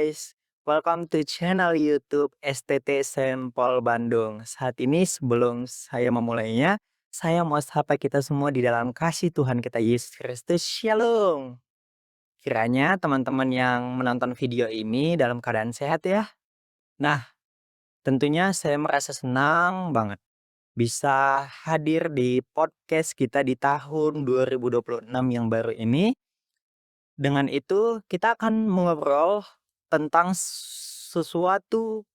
guys, welcome to channel YouTube STT Saint Paul Bandung. Saat ini sebelum saya memulainya, saya mau sapa kita semua di dalam kasih Tuhan kita Yesus Kristus. Shalom. Kiranya teman-teman yang menonton video ini dalam keadaan sehat ya. Nah, tentunya saya merasa senang banget bisa hadir di podcast kita di tahun 2026 yang baru ini. Dengan itu, kita akan mengobrol tentang sesuatu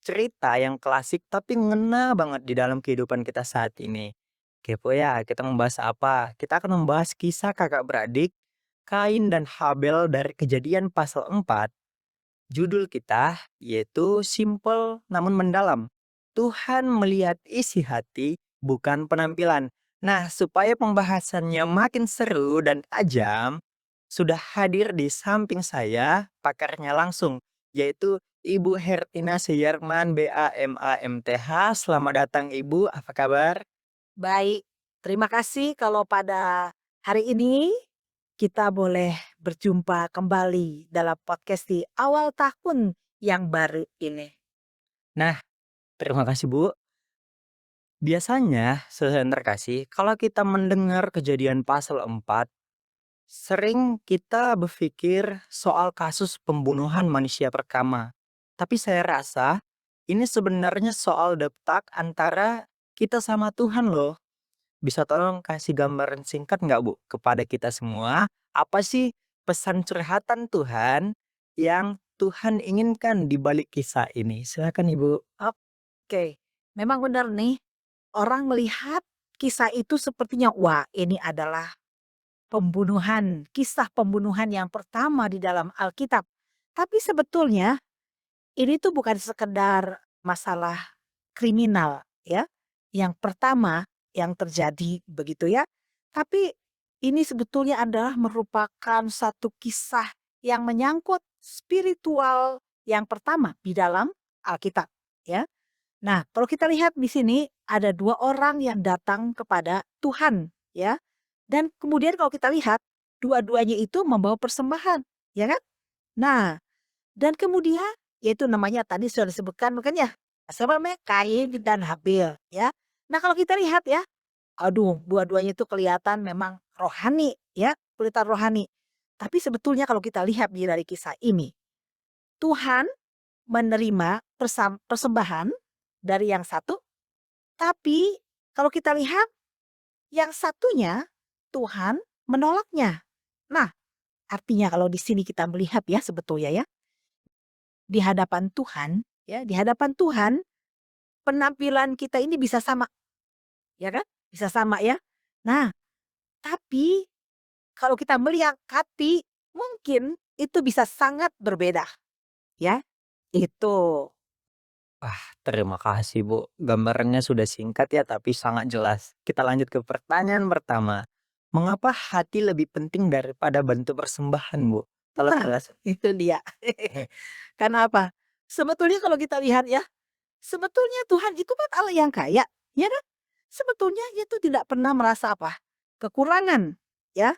cerita yang klasik tapi ngena banget di dalam kehidupan kita saat ini. Kepo ya, kita membahas apa? Kita akan membahas kisah kakak beradik Kain dan Habel dari Kejadian pasal 4. Judul kita yaitu simple namun mendalam. Tuhan melihat isi hati, bukan penampilan. Nah, supaya pembahasannya makin seru dan tajam, sudah hadir di samping saya pakarnya langsung, yaitu Ibu Hertina Seyarman BAMAMTH. Selamat datang Ibu, apa kabar? Baik, terima kasih kalau pada hari ini kita boleh berjumpa kembali dalam podcast di awal tahun yang baru ini. Nah, terima kasih Bu. Biasanya, sesender kasih, kalau kita mendengar Kejadian pasal 4, sering kita berpikir soal kasus pembunuhan manusia pertama. Tapi saya rasa ini sebenarnya soal detak antara kita sama Tuhan loh. Bisa tolong kasih gambaran singkat nggak Bu kepada kita semua? Apa sih pesan curhatan Tuhan yang Tuhan inginkan di balik kisah ini? Silakan Ibu. Oke, memang benar nih, orang melihat kisah itu sepertinya wah ini adalah kisah pembunuhan yang pertama di dalam Alkitab. Tapi sebetulnya ini tuh bukan sekedar masalah kriminal ya, yang pertama yang terjadi begitu ya. Tapi ini sebetulnya adalah merupakan satu kisah yang menyangkut spiritual yang pertama di dalam Alkitab ya. Nah, kalau kita lihat di sini ada dua orang yang datang kepada Tuhan ya. Dan kemudian kalau kita lihat dua-duanya itu membawa persembahan, ya kan? Nah, dan kemudian yaitu namanya tadi sudah disebutkan bukan ya? Sama namanya Kain dan Habil ya. Nah, kalau kita lihat ya, aduh dua-duanya itu kelihatan memang rohani ya, kelihatan rohani. Tapi sebetulnya kalau kita lihat dari kisah ini, Tuhan menerima persembahan dari yang satu, tapi kalau kita lihat yang satunya Tuhan menolaknya. Nah, artinya kalau di sini kita melihat ya sebetulnya ya, di hadapan Tuhan, ya, di hadapan Tuhan penampilan kita ini bisa sama, ya kan? Bisa sama ya. Nah, tapi kalau kita melihat hati, mungkin itu bisa sangat berbeda, ya. Itu. Wah, terima kasih Bu. Gambarannya sudah singkat ya tapi sangat jelas. Kita lanjut ke pertanyaan pertama. Mengapa hati lebih penting daripada bentuk persembahan Bu? Kalau Nah, jelas. itu dia. Karena apa? Sebetulnya kalau kita lihat ya, sebetulnya Tuhan itu kan Allah yang kaya, ya kan? Sebetulnya dia tuh tidak pernah merasa apa? Kekurangan, ya.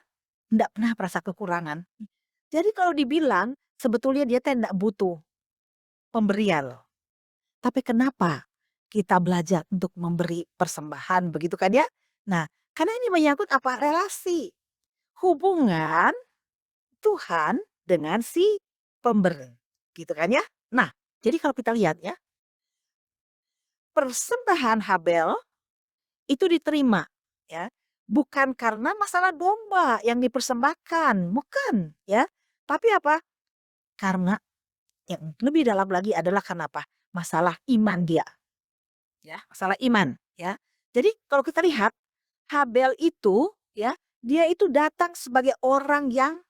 Tidak pernah merasa kekurangan. Jadi kalau dibilang sebetulnya dia tidak butuh pemberian. Tapi kenapa kita belajar untuk memberi persembahan begitu kan ya? Nah, karena ini menyangkut apa? Relasi, hubungan Tuhan dengan si pemberi, gitu kan ya? Nah, jadi kalau kita lihat ya, persembahan Habel itu diterima ya, bukan karena masalah domba yang dipersembahkan, bukan ya. Tapi apa? Karena yang lebih dalam lagi adalah karena apa? Masalah iman dia, ya, masalah iman ya. Jadi kalau kita lihat Habel itu ya, dia itu datang sebagai orang yang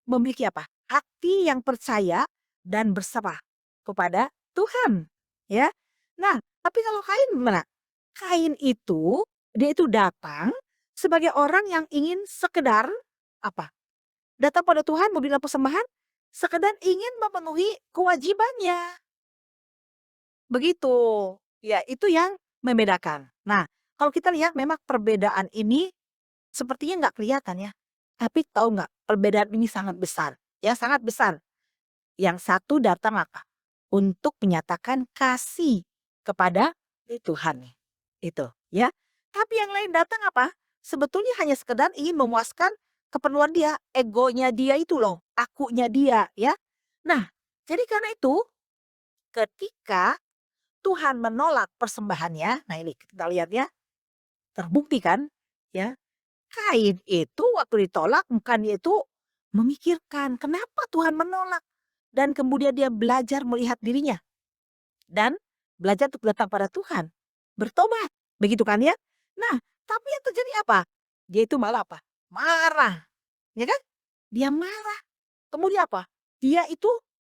memiliki apa? Hati yang percaya dan berserah kepada Tuhan, ya. Nah, tapi kalau Kain gimana? Kain itu, dia itu datang sebagai orang yang ingin sekedar apa? Datang pada Tuhan memberikan persembahan, sekedar ingin memenuhi kewajibannya. Begitu. Ya, itu yang membedakan. Nah, kalau kita lihat memang perbedaan ini sepertinya nggak kelihatan ya. Tapi tahu nggak, perbedaan ini sangat besar. Ya, sangat besar. Yang satu datang apa? Untuk menyatakan kasih kepada Tuhan. Itu ya. Tapi yang lain datang apa? Sebetulnya hanya sekedar ingin memuaskan keperluan dia, egonya dia itu loh, akunya dia ya. Nah, jadi karena itu ketika Tuhan menolak persembahannya, nah ini kita lihat ya, terbukti kan ya. Kain itu waktu ditolak bukan dia itu memikirkan kenapa Tuhan menolak dan kemudian dia belajar melihat dirinya dan belajar untuk datang pada Tuhan, bertobat, begitu kan ya. Nah, tapi yang terjadi apa? Dia itu malah apa? Marah, ya kan? Dia marah. Kemudian apa? Dia itu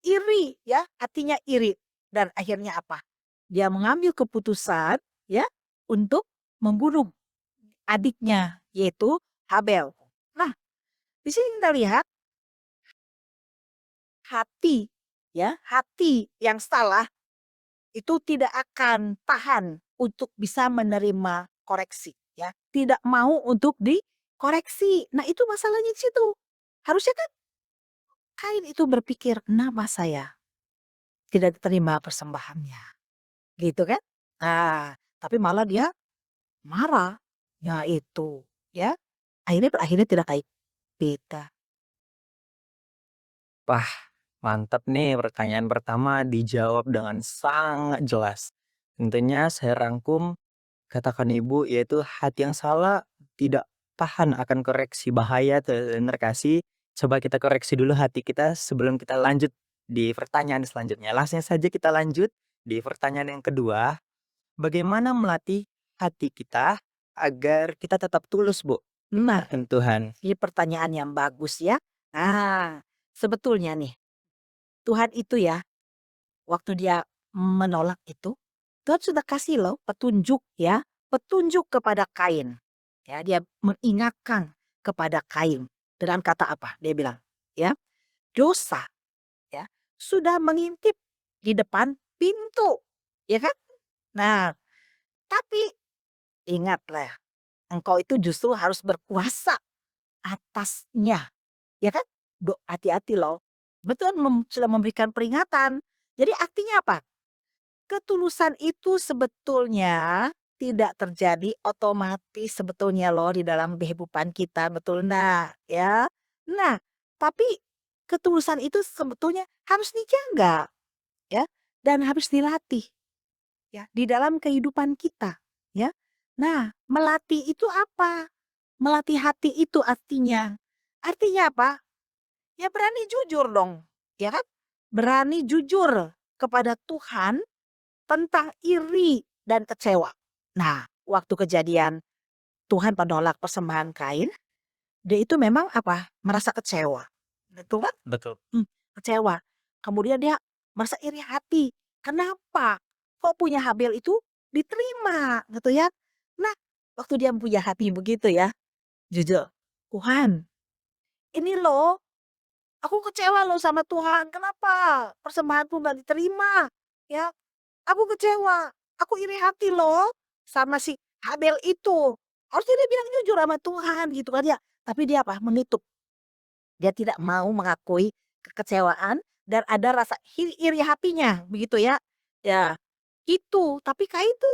iri ya, hatinya iri dan akhirnya apa? Dia mengambil keputusan ya untuk membunuh adiknya yaitu Habel. Nah, di sini kita lihat hati ya, hati yang salah itu tidak akan tahan untuk bisa menerima koreksi ya, tidak mau untuk dikoreksi. Nah, itu masalahnya di situ. Harusnya kan Kain itu berpikir, "Kenapa saya tidak diterima persembahannya?" Gitu kan? Nah, tapi malah dia marah. Ya itu, ya. Akhirnya tidak kayak kita. Wah, mantap nih pertanyaan pertama dijawab dengan sangat jelas. Tentunya saya rangkum katakan Ibu yaitu hati yang salah tidak tahan akan koreksi bahaya terindikasi. Coba kita koreksi dulu hati kita sebelum kita lanjut di pertanyaan selanjutnya. Langsung saja kita lanjut di pertanyaan yang kedua. Bagaimana melatih hati kita agar kita tetap tulus, Bu, Benar, akan Tuhan? ini pertanyaan yang bagus ya. Nah, sebetulnya nih, Tuhan itu ya, waktu dia menolak itu, Tuhan sudah kasih loh petunjuk ya, petunjuk kepada Kain. Ya, dia mengingatkan kepada Kain dengan kata apa? Dia bilang, ya, dosa ya sudah mengintip di depan pintu, ya kan? Nah, tapi ingatlah, engkau itu justru harus berkuasa atasnya, ya kan? Hati-hati loh. Betul sudah memberikan peringatan. Jadi artinya apa? Ketulusan itu sebetulnya tidak terjadi otomatis sebetulnya loh di dalam kehidupan kita, betul enggak? Ya. Nah, tapi ketulusan itu sebetulnya harus dijaga ya dan harus dilatih ya di dalam kehidupan kita ya. Nah, melatih itu apa? Melatih hati itu artinya apa? Ya berani jujur dong, ya kan? Berani jujur kepada Tuhan tentang iri dan kecewa. Nah, waktu kejadian Tuhan menolak persembahan Kain, dia itu memang apa? Merasa kecewa. Betul kan? Betul. Kecewa. Kemudian dia merasa iri hati. Kenapa? Kok punya Habel itu diterima gitu ya. Nah, waktu dia punya hati begitu ya, jujur, Tuhan, ini loh, aku kecewa loh sama Tuhan. Kenapa persembahanku nggak diterima? Ya, aku kecewa. Aku iri hati loh sama si Habel itu. Harusnya dia bilang jujur sama Tuhan gitu kan ya. Tapi dia apa? Menutup. Dia tidak mau mengakui kekecewaan dan ada rasa iri hatinya begitu ya. Ya, itu. Tapi Kain itu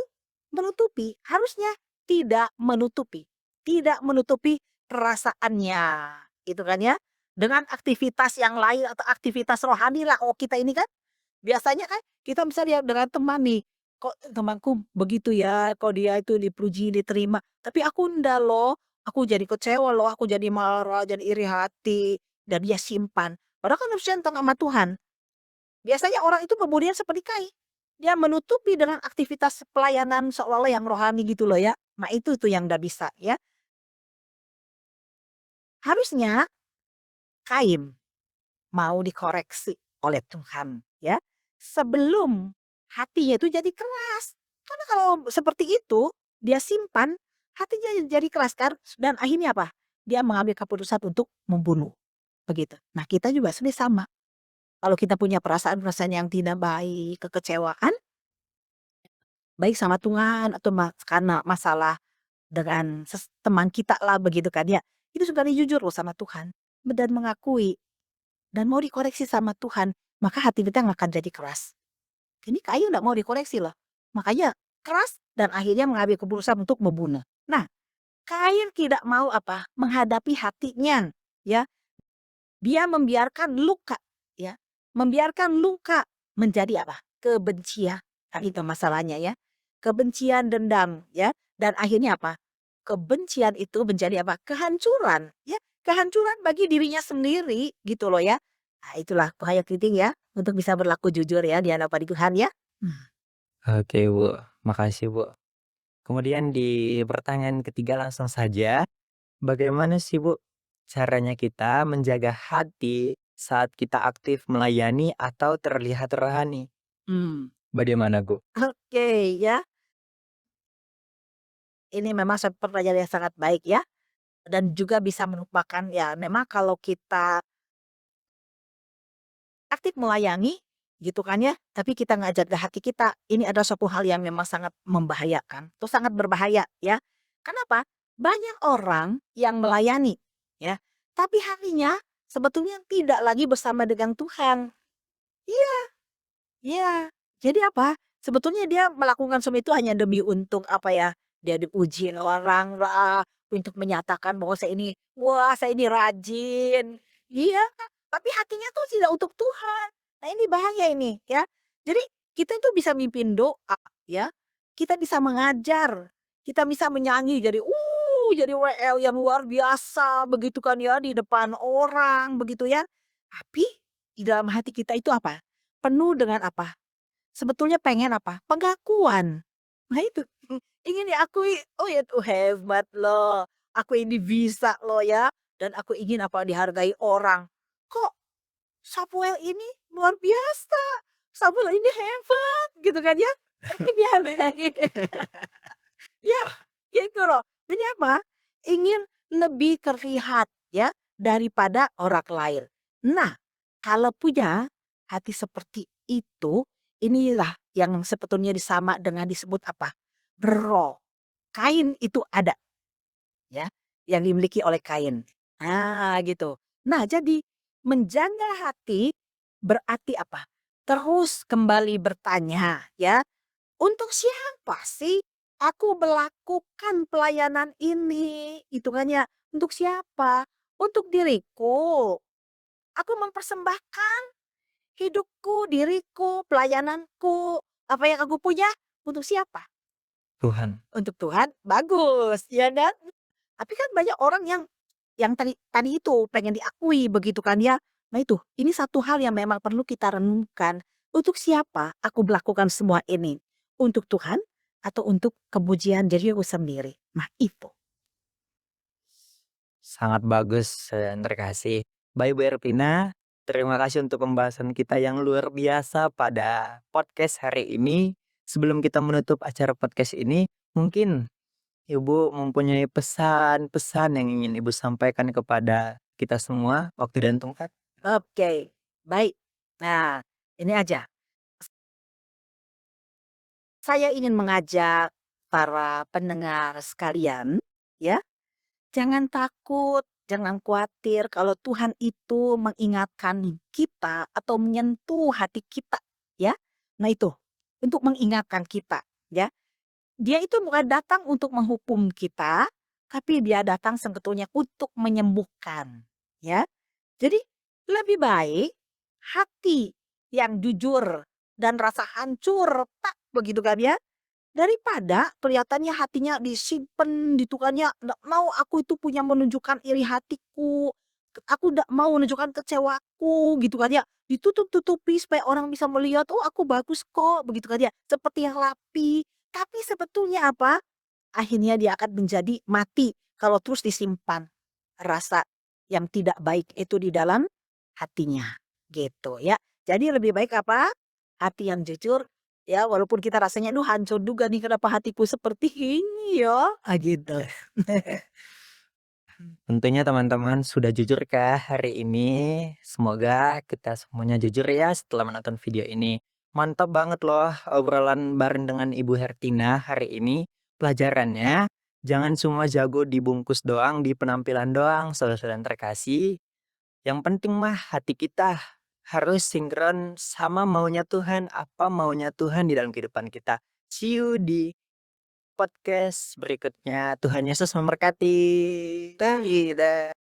menutupi. Harusnya tidak menutupi. Tidak menutupi perasaannya. Gitu kan ya. Dengan aktivitas yang lain atau aktivitas rohani lah. Oh, kita ini kan biasanya kan kita misalnya dengan teman nih, kok temanku begitu ya, kok dia itu dipuji, diterima, tapi aku ndak loh, aku jadi kecewa loh, aku jadi marah, jadi iri hati, dan dia simpan. Padahal kan harusnya tentang sama Tuhan. Biasanya orang itu kemudian seperti Kain, dia menutupi dengan aktivitas pelayanan seolah-olah yang rohani gitu loh ya. Nah itu tuh yang ndak bisa ya. Harusnya Kain mau dikoreksi oleh Tuhan ya. Sebelum hatinya itu jadi keras. Karena kalau seperti itu dia simpan, hatinya jadi keras kan dan akhirnya apa? Dia mengambil keputusan untuk membunuh. Begitu. Nah, kita juga sebenarnya sama. Kalau kita punya perasaan-perasaan yang tidak baik, kekecewaan, baik sama Tuhan atau karena masalah dengan teman kita lah begitu kan ya. Itu sebenarnya jujur loh sama Tuhan dan mengakui dan mau dikoreksi sama Tuhan, maka hati kita nggak akan jadi keras. Ini Kain nggak mau dikoreksi loh. Makanya keras dan akhirnya mengambil keputusan untuk membunuh. Nah, Kain tidak mau apa? Menghadapi hatinya, ya. Dia membiarkan luka, ya. Membiarkan luka menjadi apa? Kebencian. Nah, itu masalahnya ya. Kebencian, dendam, ya. Dan akhirnya apa? Kebencian itu menjadi apa? Kehancuran, ya. Kehancuran bagi dirinya sendiri gitu loh ya. Nah, itulah bahaya kritik ya untuk bisa berlaku jujur ya di hadapan Tuhan ya. Hmm. Oke, Bu. Makasih, Bu. Kemudian di pertanyaan ketiga langsung saja, bagaimana sih, Bu, caranya kita menjaga hati saat kita aktif melayani atau terlihat rohani? Hmm. Bagaimana, Bu? Oke ya. Ini memang satu pertanyaan yang sangat baik ya. Dan juga bisa merupakan ya memang kalau kita aktif melayani gitu kan ya, tapi kita nggak jaga hati kita, ini adalah suatu hal yang memang sangat membahayakan, itu sangat berbahaya ya. Kenapa? Banyak orang yang melayani ya, tapi hatinya sebetulnya tidak lagi bersama dengan Tuhan. Iya, iya. Jadi apa? Sebetulnya dia melakukan semua itu hanya demi untung apa ya? Dia dipuji orang lah, untuk menyatakan bahwa saya ini, wah saya ini rajin. Iya, tapi hatinya tuh tidak untuk Tuhan. Nah ini bahaya ini ya. Jadi kita itu bisa mimpin doa ya. Kita bisa mengajar. Kita bisa menyanyi jadi WL yang luar biasa begitu kan ya di depan orang begitu ya. Tapi di dalam hati kita itu apa? Penuh dengan apa? Sebetulnya pengen apa? Pengakuan. Nah itu, ingin diakui, "Oh ya tuh hebat loh, aku ini bisa loh ya, dan aku ingin apa, dihargai orang. Kok Samuel ini luar biasa, Samuel ini hebat," gitu kan ya. Ini dihargai. Ya, gitu loh. Jadi apa? Ingin lebih terlihat ya, daripada orang lain. Nah, kalau punya hati seperti itu, inilah yang sebetulnya disama dengan disebut apa? Roh. Kain itu ada ya, yang dimiliki oleh Kain. Nah, gitu. Nah, jadi menjaga hati berarti apa? Terus kembali bertanya ya, untuk siapa sih aku melakukan pelayanan ini? Hitungannya untuk siapa? Untuk diriku. Aku mempersembahkan hidupku, diriku, pelayananku, apa yang aku punya untuk siapa? Tuhan. Untuk Tuhan, bagus, ya kan? Tapi kan banyak orang yang tadi tadi itu pengen diakui begitu kan ya. Nah itu, ini satu hal yang memang perlu kita renungkan. Untuk siapa aku melakukan semua ini? Untuk Tuhan atau untuk kepujian diriku sendiri? Nah itu. Sangat bagus dan terkasih. Baik, Bu Ervina, terima kasih untuk pembahasan kita yang luar biasa pada podcast hari ini. Sebelum kita menutup acara podcast ini, mungkin Ibu mempunyai pesan-pesan yang ingin Ibu sampaikan kepada kita semua, waktu dan tempat? Oke, baik. Nah, ini aja. Saya ingin mengajak para pendengar sekalian, ya, jangan takut, jangan khawatir kalau Tuhan itu mengingatkan kita atau menyentuh hati kita, ya. Nah itu, untuk mengingatkan kita, ya. Dia itu bukan datang untuk menghukum kita, tapi dia datang sebetulnya untuk menyembuhkan, ya. Jadi lebih baik hati yang jujur dan rasa hancur tak begitu kan ya, daripada kelihatannya hatinya disimpan ditukannya nggak mau aku itu punya menunjukkan iri hatiku, aku nggak mau menunjukkan kecewaku gitu kan ya, ditutup-tutupi supaya orang bisa melihat, "Oh aku bagus kok," begitu kan ya, seperti yang rapi. Tapi sebetulnya apa? Akhirnya dia akan menjadi mati kalau terus disimpan rasa yang tidak baik itu di dalam hatinya, gitu ya. Jadi lebih baik apa? Hati yang jujur, ya walaupun kita rasanya, "Duh hancur juga nih kenapa hatiku seperti ini ya?" Gitu. Tentunya teman-teman sudah jujur kah hari ini? Semoga kita semuanya jujur ya setelah menonton video ini. Mantap banget loh obrolan bareng dengan Ibu Hertina hari ini. Pelajarannya, jangan cuma jago dibungkus doang, di penampilan doang, saudara-saudara yang terkasih. Yang penting mah hati kita. harus sinkron sama maunya Tuhan, apa maunya Tuhan di dalam kehidupan kita. See you di podcast berikutnya. Tuhan Yesus memberkati. Dadah.